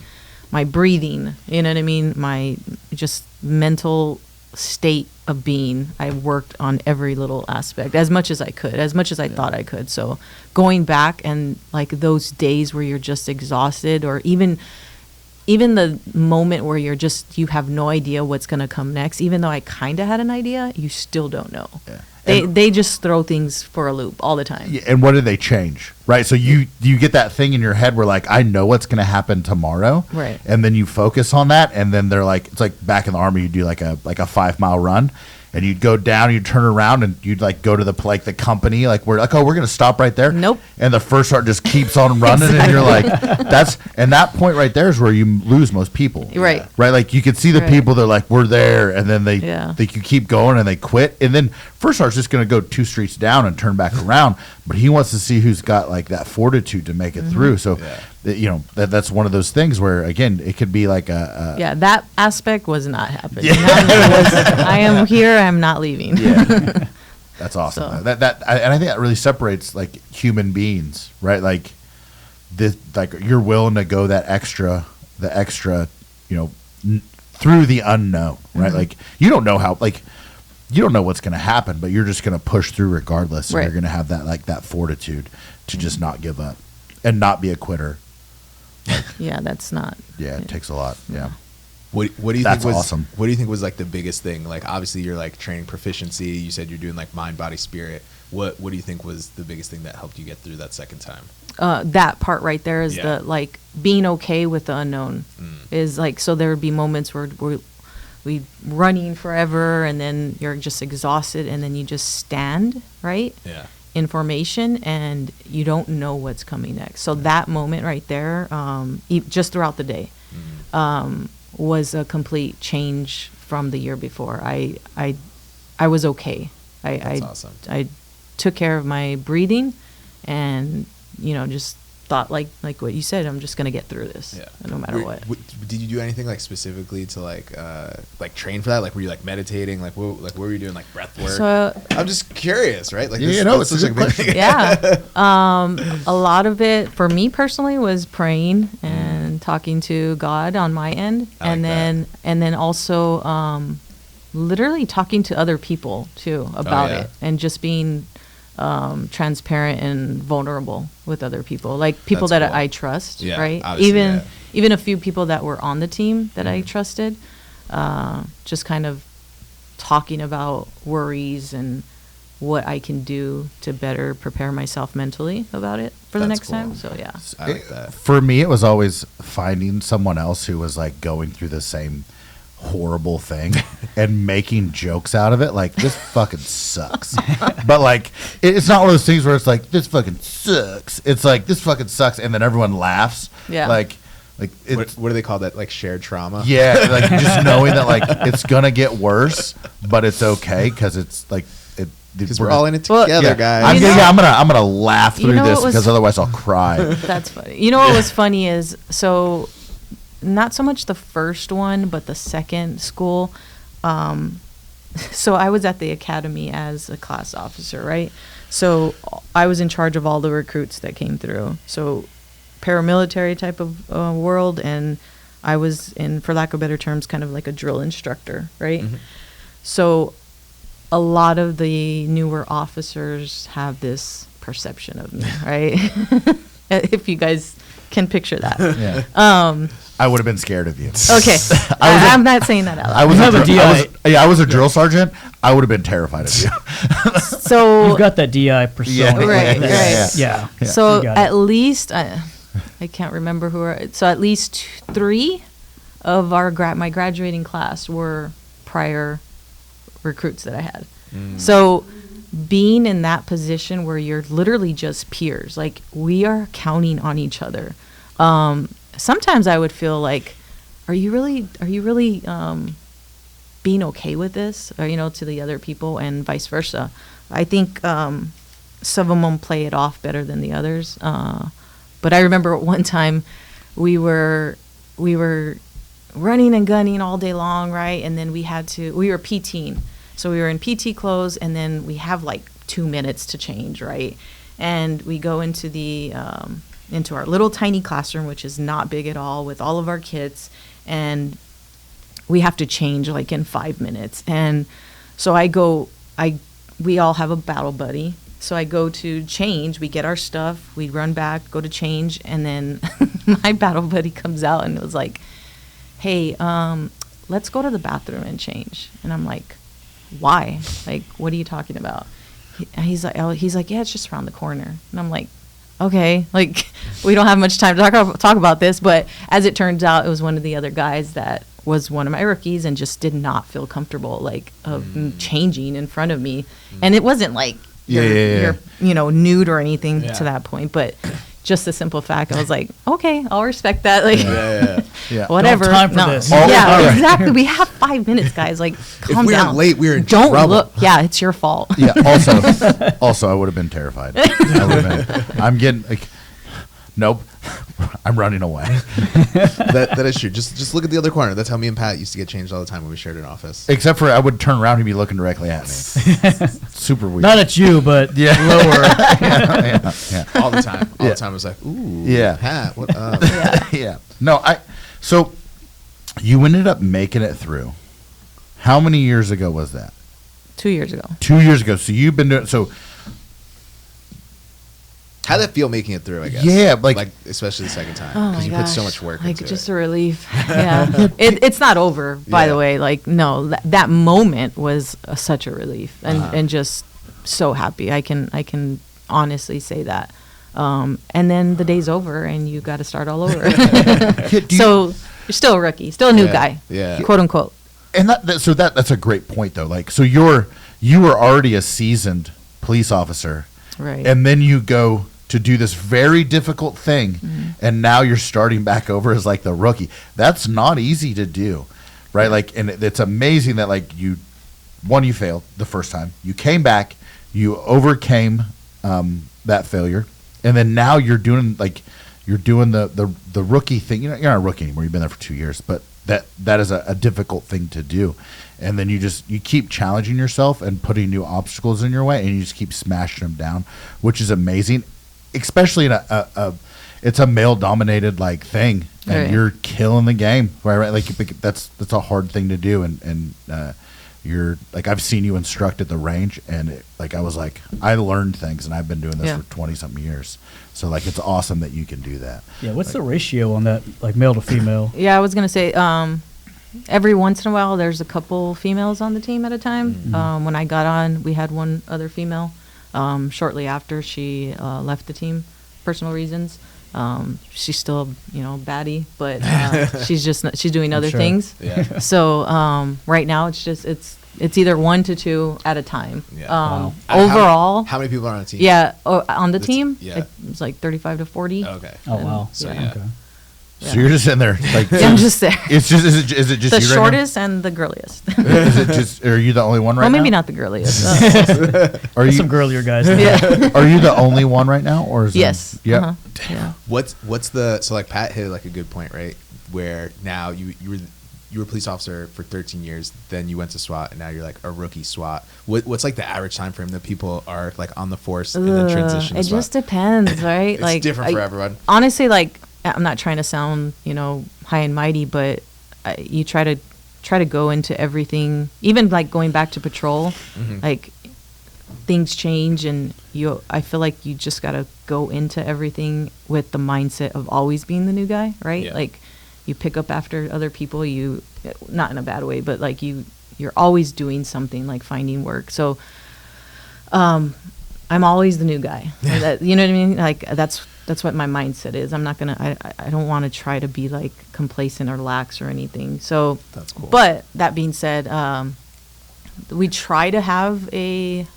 my breathing, you know what I mean? My just mental state of being. I worked on every little aspect as much as I could, as much as I thought I could. So going back and like those days where you're just exhausted, or even the moment where you have no idea what's going to come next, even though I kind of had an idea, you still don't know. Yeah. They just throw things for a loop all the time. Yeah, and what did they change? Right. So you get that thing in your head where like I know what's going to happen tomorrow. Right. And then you focus on that, and then they're like it's like back in the army you do like a 5-mile run. And you'd go down, you'd turn around, and you'd like go to the company, like we're like, oh, we're gonna stop right there. Nope. And the first sergeant just keeps on running, and you're like, and that point right there is where you lose most people. Right. Right. Like you could see the Right. people, they're like, we're there, and then they Yeah. you keep going and they quit, and then first sergeant's just gonna go 2 streets down and turn back around, but he wants to see who's got like that fortitude to make it through. So, that's one of those things where again it could be like a Yeah, that aspect was not happening. I am here. I'm not leaving. Yeah, that's awesome. So- And I think that really separates like human beings, right? Like this, like you're willing to go the extra, through the unknown, right? Mm-hmm. Like you don't know how, like you don't know what's going to happen, but you're just going to push through regardless. And Right. you're going to have that fortitude to just not give up and not be a quitter. Yeah, that's not. Yeah, it takes a lot. Yeah. What do you That's think was awesome. What do you think was like the biggest thing? Like obviously you're like training proficiency. You said you're doing like mind, body, spirit. What do you think was the biggest thing that helped you get through that second time? That part right there is Yeah. the like being okay with the unknown is like, so there would be moments where we running forever and then you're just exhausted and then you just stand right Yeah. in formation and you don't know what's coming next. So that moment right there, just throughout the day, was a complete change from the year before. I was okay. That's awesome. I took care of my breathing and, just thought like what you said, I'm just going to get through this no matter what. Did you do anything like specifically to like train for that? Like, were you like meditating? Like, what were you doing? Like breath work? So, I'm just curious, right? Like, it's such a good question. yeah. A lot of it for me personally was praying and talking to God on my end. And then also, literally talking to other people too about it and just being transparent and vulnerable with other people, like people That's that cool. I trust, Yeah, right? obviously, Even a few people that were on the team that I trusted, just kind of talking about worries and what I can do to better prepare myself mentally about it for the That's next cool. time. So yeah. I like that. For me, it was always finding someone else who was like going through the same horrible thing and making jokes out of it. Like, this fucking sucks. But like, it's not one of those things where it's like, this fucking sucks. It's like, this fucking sucks. And then everyone laughs. Yeah. Like it's, What do they call that? Like shared trauma? yeah, like just knowing that like it's gonna get worse, but it's okay because it's like Because we're all in it Well, together, yeah. guys. I'm gonna laugh You through know this what was- because otherwise I'll cry. That's funny. You know what was funny is, so not so much the first one, but the second school. So I was at the academy as a class officer, right? So I was in charge of all the recruits that came through. So paramilitary type of world, and I was in, for lack of better terms, kind of like a drill instructor, right? So a lot of the newer officers have this perception of me, right? If you guys can picture that. Yeah. I would have been scared of you. Okay. I'm not saying that out loud. I was, have a DI. I was a drill sergeant. I would have been terrified of you. So You've got that DI persona. Yeah. Right, That's- right. Yeah. So You got at it. least I can't remember who are. So at least 3 of our my graduating class were prior recruits that I had. So being in that position where you're literally just peers, like we are counting on each other. Sometimes I would feel like, are you really being okay with this, or to the other people, and vice versa. I think some of them play it off better than the others. But I remember at one time we were running and gunning all day long, right? And then we were PTing. So we were in PT clothes, and then we have like 2 minutes to change, right? And we go into into our little tiny classroom, which is not big at all, with all of our kits, and we have to change like in 5 minutes. And so we all have a battle buddy. So I go to change, we get our stuff, we run back, go to change, and then my battle buddy comes out and was like, hey, let's go to the bathroom and change. And I'm like, why? Like, what are you talking about? He's like, yeah, it's just around the corner. And I'm like, okay, like, we don't have much time to talk about this. But as it turns out, it was one of the other guys that was one of my rookies and just did not feel comfortable, like, of changing in front of me. And it wasn't like you're nude or anything to that point, but just the simple fact, I was like, okay, I'll respect that. Like, Yeah. whatever. Don't have time for this. Yeah, All right. exactly. We have 5 minutes, guys. Like, calm we're down. late, we're in Don't trouble. look. Yeah, it's your fault. Yeah. Also, I would have been terrified. I'm getting like, nope. I'm running away. That is true. Just look at the other corner. That's how me and Pat used to get changed all the time when we shared an office. Except for I would turn around and be looking directly at me. Super weird. Not at you, but Yeah. lower. yeah. All the time. All Yeah. the time. I was like, ooh, Yeah. Pat, what up? Yeah. No, so you ended up making it through. How many years ago was that? 2 years ago. 2 years ago. So you've been doing How'd that feel making it through, I guess? Yeah, like especially the second time. Oh Because my you gosh. put so much work like into just it. a relief. Yeah. It's not over, by Yeah. the way. Like, no, that moment was such a relief, and just so happy. I can honestly say that. And then the day's over and you got to start all over. So you're still a rookie, still a new guy, quote unquote. And that's a great point though. Like, so you were already a seasoned police officer, Right. and then you go to do this very difficult thing, and now you're starting back over as like the rookie. That's not easy to do, right? Like, and it's amazing that like you failed the first time, you came back, you overcame that failure, and then now you're doing the rookie thing. You're not a rookie anymore. You've been there for 2 years, but that is a difficult thing to do. And then you keep challenging yourself and putting new obstacles in your way, and you just keep smashing them down, which is amazing. Especially in it's a male dominated like thing, and Right. you're killing the game, right? Like that's a hard thing to do, and you're like, I've seen you instruct at the range, and I learned things, and I've been doing this for 20 something years. So like, it's awesome that you can do that. Yeah, what's the ratio on that, like male to female? Yeah, I was gonna say, every once in a while, there's a couple females on the team at a time. When I got on, we had one other female. Shortly after she left the team, personal reasons. She's still, baddie, but she's doing other things. Yeah. So right now, it's either 1 to 2 at a time. Yeah. Wow. Overall, How many people are on the team? yeah, on the team, yeah. it's like 35 to 40. Okay. Oh, wow. So, yeah. yeah. Okay. So you're just in there, like Yeah, I'm just there. It's just is it just The you right now? shortest and the girliest. Is it just? Are you the only one right Well, now? maybe not the girliest. Are There's some you girlier guys. Yeah. are you the only one right now, or is Yes. There, yeah. Uh-huh. Yeah. What's the so like Pat hit like a good point, right? Where now you were a police officer for 13 years, then you went to SWAT, and now you're like a rookie SWAT. What's like the average time frame that people are like on the force and then transition to It SWAT? just depends, right? It's different for everyone. Honestly, like, I'm not trying to sound, high and mighty, but you try to go into everything, even like going back to patrol, like things change, and I feel like you just got to go into everything with the mindset of always being the new guy, right? Yeah. Like, you pick up after other people, not in a bad way, but like you're always doing something, like finding work. So I'm always the new guy. You know what I mean? Like, that's what my mindset is. I'm not gonna. I don't want to try to be like complacent or lax or anything. So, That's cool. But that being said, we try to have a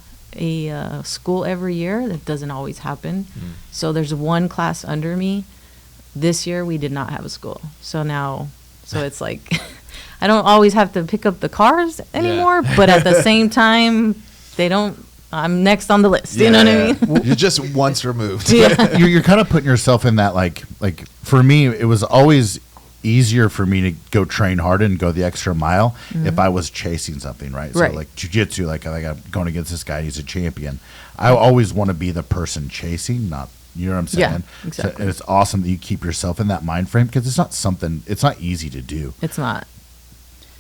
school every year. That doesn't always happen. So there's one class under me. This year we did not have a school. So it's like I don't always have to pick up the cars anymore. But at the same time, they don't. I'm next on the list. You know what I mean? You're just once removed. Yeah. You're kind of putting yourself in that like for me, it was always easier for me to go train hard and go the extra mile if I was chasing something, right? So Right. like jiu-jitsu, like I'm going against this guy, he's a champion. I always want to be the person chasing, not, you know what I'm saying? Yeah, exactly. So, and it's awesome that you keep yourself in that mind frame, because it's not easy to do. It's not.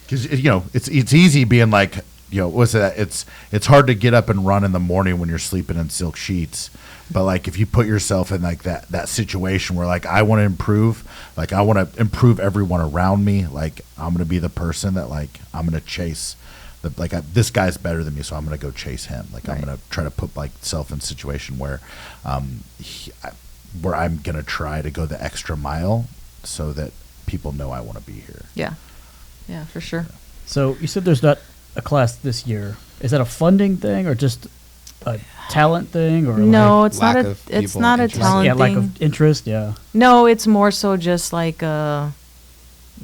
Because it's easy being like, what's that? It's hard to get up and run in the morning when you're sleeping in silk sheets. But like, if you put yourself in like that situation where like, I want to improve, like I want to improve everyone around me. Like, I'm going to be the person that like, I'm going to chase this guy's better than me, so I'm going to go chase him. Like, I'm Right. going to try to put like self in a situation where, where I'm going to try to go the extra mile so that people know I want to be here. Yeah. Yeah, for sure. So you said there's not a class this year. Is that a funding thing or just a talent thing, or No, like, it's not lack a. of It's people not a interested? talent yeah, thing. lack of interest? Yeah. No, it's more so just like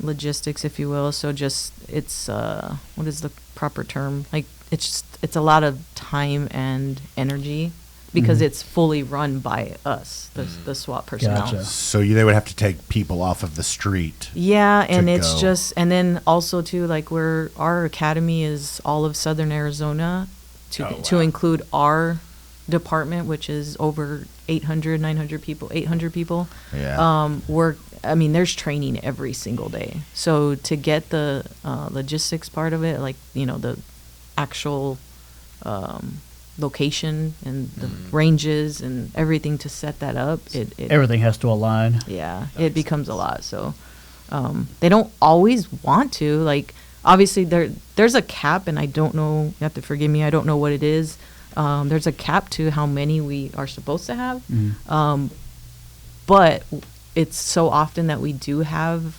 logistics, if you will. So just it's what is the proper term? Like, it's a lot of time and energy because it's fully run by us, the SWAT personnel. Gotcha. So they would have to take people off of the street. Yeah, and to it's go. just, and then also too, like our academy is all of Southern Arizona, to include our department, which is over 900 people. Yeah. There's training every single day. So to get the logistics part of it, like, the actual location and the ranges and everything to set that up, it Everything has to align. yeah, it becomes a lot. So they don't always want to. Like, obviously there's a cap, and I don't know, you have to forgive me, I don't know what it is. There's a cap to how many we are supposed to have. Mm-hmm. But it's so often that we do have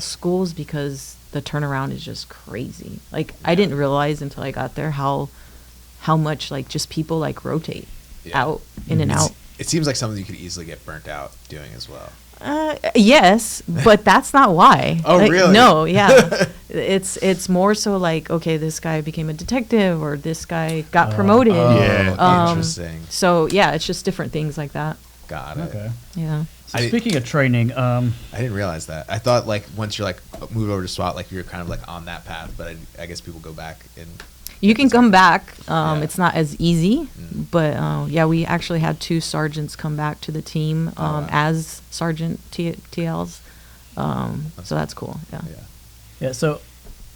schools because the turnaround is just crazy. Like, I didn't realize until I got there how much, like, just people, like, rotate out, in and out. It seems like something you could easily get burnt out doing as well. Yes, but that's not why. Oh, like, really? No, yeah. It's more so like, okay, this guy became a detective, or this guy got promoted. Interesting. So yeah, it's just different things like that. Got it. Okay. Yeah. So speaking of training, I didn't realize that. I thought like once you're like moved over to SWAT, like you're kind of like on that path. But I guess people go back and You can come back. Yeah. It's not as easy, but yeah, we actually had 2 sergeants come back to the team wow. as sergeant TLs. So that's cool. Yeah. yeah. So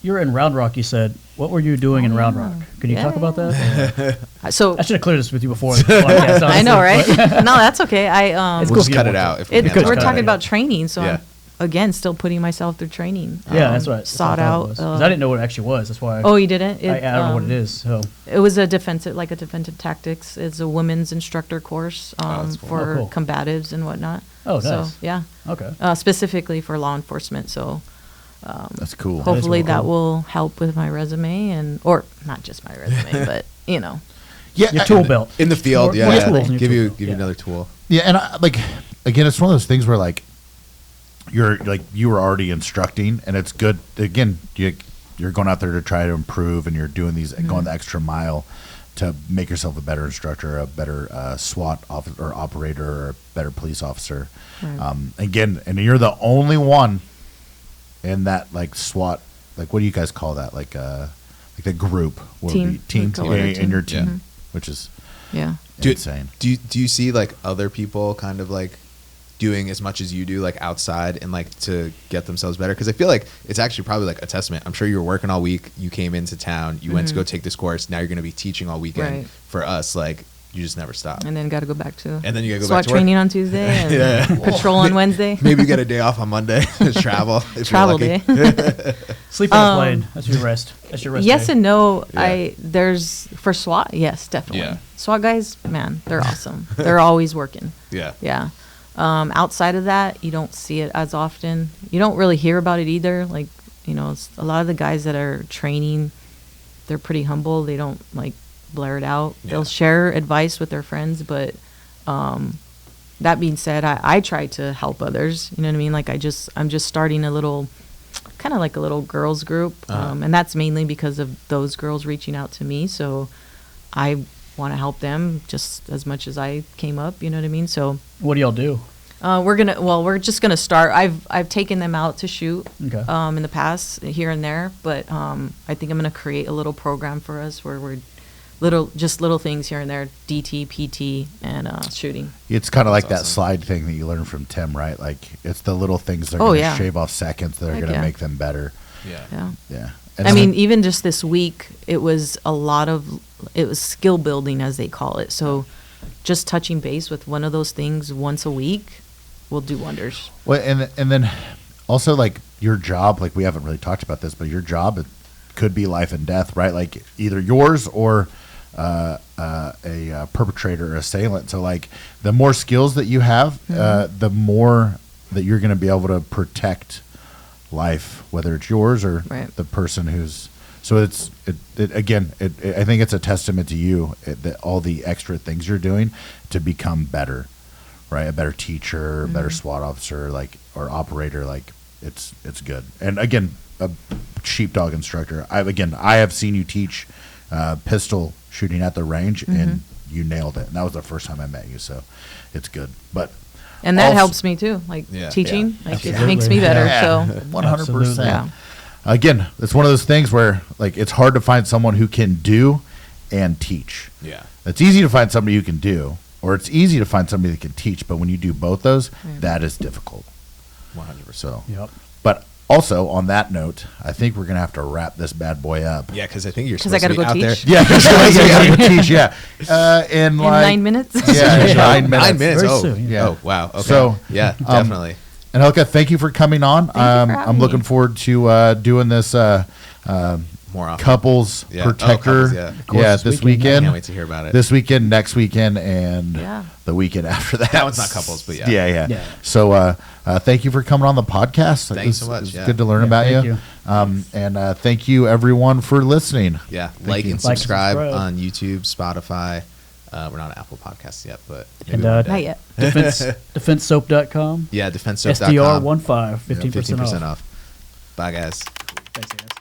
you're in Round Rock. You said, what were you doing in Round Rock? Can you talk about that? So I should have cleared this with you before. The podcast, I know, right? honestly, No, that's okay. It's we'll cool just if you cut don't it want out. to. If we can't we're talk about talking it. about training, so Yeah. I'm again still putting myself through training. Yeah, that's right. Sought That's what I thought out. it was. 'Cause I didn't know what it actually was. That's why. Oh, you didn't? I don't know what it is. So It was a defensive tactics. It's a women's instructor course that's cool. for Oh, cool. combatives and whatnot. Oh, So nice. yeah, okay. specifically for law enforcement. So That's cool. hopefully cool. that will help with my resume, or not just my resume, but you know. Yeah, Your tool belt. In the field, More yeah. tools in your Give tool you belt. Yeah. another tool. Yeah, and like again, it's one of those things where like you were already instructing, and it's good. Again, you're going out there to try to improve, and you're doing these going the extra mile to make yourself a better instructor, a better SWAT officer or operator, or a better police officer. Right. Again, and you're the only one in that like SWAT. Like, what do you guys call that? Like the group what would Team. be team We call it a in team. your team, Yeah. which is Yeah. insane. Do you see like other people kind of like doing as much as you do like outside and like to get themselves better? Because I feel like it's actually probably like a testament. I'm sure you were working all week. You came into town. You went to go take this course. Now you're going to be teaching all weekend. Right. For us, like you just never stop. And then got to go back to And then you gotta go SWAT back to work. training on Tuesday and Yeah. patrol on Wednesday. Maybe you get a day off on Monday. Travel. If you're Travel lucky. day. Sleep on the plane. That's your rest. That's your rest. Yes day. and no. Yeah. There's for SWAT, yes, definitely. Yeah. SWAT guys, man, they're awesome. They're always working. Yeah. Yeah. Outside of that, you don't see it as often. You don't really hear about it either. Like, it's a lot of the guys that are training, they're pretty humble. They don't like blare it out. Yeah. They'll share advice with their friends, but that being said, I try to help others. You know what I mean? Like I'm just starting a little, kind of like a little girls group, and that's mainly because of those girls reaching out to me. So I want to help them just as much as I came up. You know what I mean? So What do y'all do? we're just gonna start. I've taken them out to shoot Okay. in the past here and there, but I think I'm gonna create a little program for us where we're little things here and there, DT, PT, and shooting. It's kind of like that awesome. slide thing that you learned from Tim, right? Like it's the little things that are Oh, going to yeah. shave off seconds that are Heck going to yeah. make them better. Yeah. Yeah. Yeah. I mean, even just this week, it was skill building, as they call it. So just touching base with one of those things once a week will do wonders. Well, and then also like your job, like we haven't really talked about this, but your job it could be life and death, right? Like either yours or a perpetrator or assailant. So like the more skills that you have, the more that you're going to be able to protect life, whether it's yours or Right. the person who's. So I think it's a testament to you that all the extra things you're doing to become better, right? A better teacher, a better SWAT officer, like or operator, like it's good. And again, a sheepdog instructor. I have seen you teach pistol shooting at the range, and you nailed it. And that was the first time I met you, so it's good. But And that also- helps me too, like Yeah. teaching, Yeah. like it Absolutely. makes me better. So 100%. yeah. Again, it's one of those things where like it's hard to find someone who can do and teach. Yeah. It's easy to find somebody who can do, or it's easy to find somebody that can teach. But when you do both those, Right. that is difficult. 100%. So, Yep. but also on that note, I think we're gonna have to wrap this bad boy up. Yeah, because I think you're 'Cause I supposed to gotta be go out teach? there. Yeah, you gotta go teach. Yeah, in In like 9 minutes. Yeah, 9 minutes. 9 minutes. Very Oh, soon, yeah. Oh, wow. Okay. So, yeah, definitely. Angelica, thank you for coming on. Thank you for having I'm looking me. forward to doing this more often. couples Yeah. Oh, protector. couples, yeah. Of course, this this I weekend. can't wait to hear about it. This weekend, next weekend, and Yeah. the weekend after that. That one's not couples, but yeah. Yeah. Yeah. So thank you for coming on the podcast. Thanks so It much, was yeah. good to learn Yeah, about thank you. you. And thank you, everyone, for listening. Yeah, Thank like you. and Like and subscribe subscribe. on YouTube, Spotify. We're not on Apple Podcasts yet, but maybe And one day. Not yet. defensesoap.com. Yeah, defensesoap.com. SDR 15, 15% 15% off. off. Bye, guys. Thanks, guys.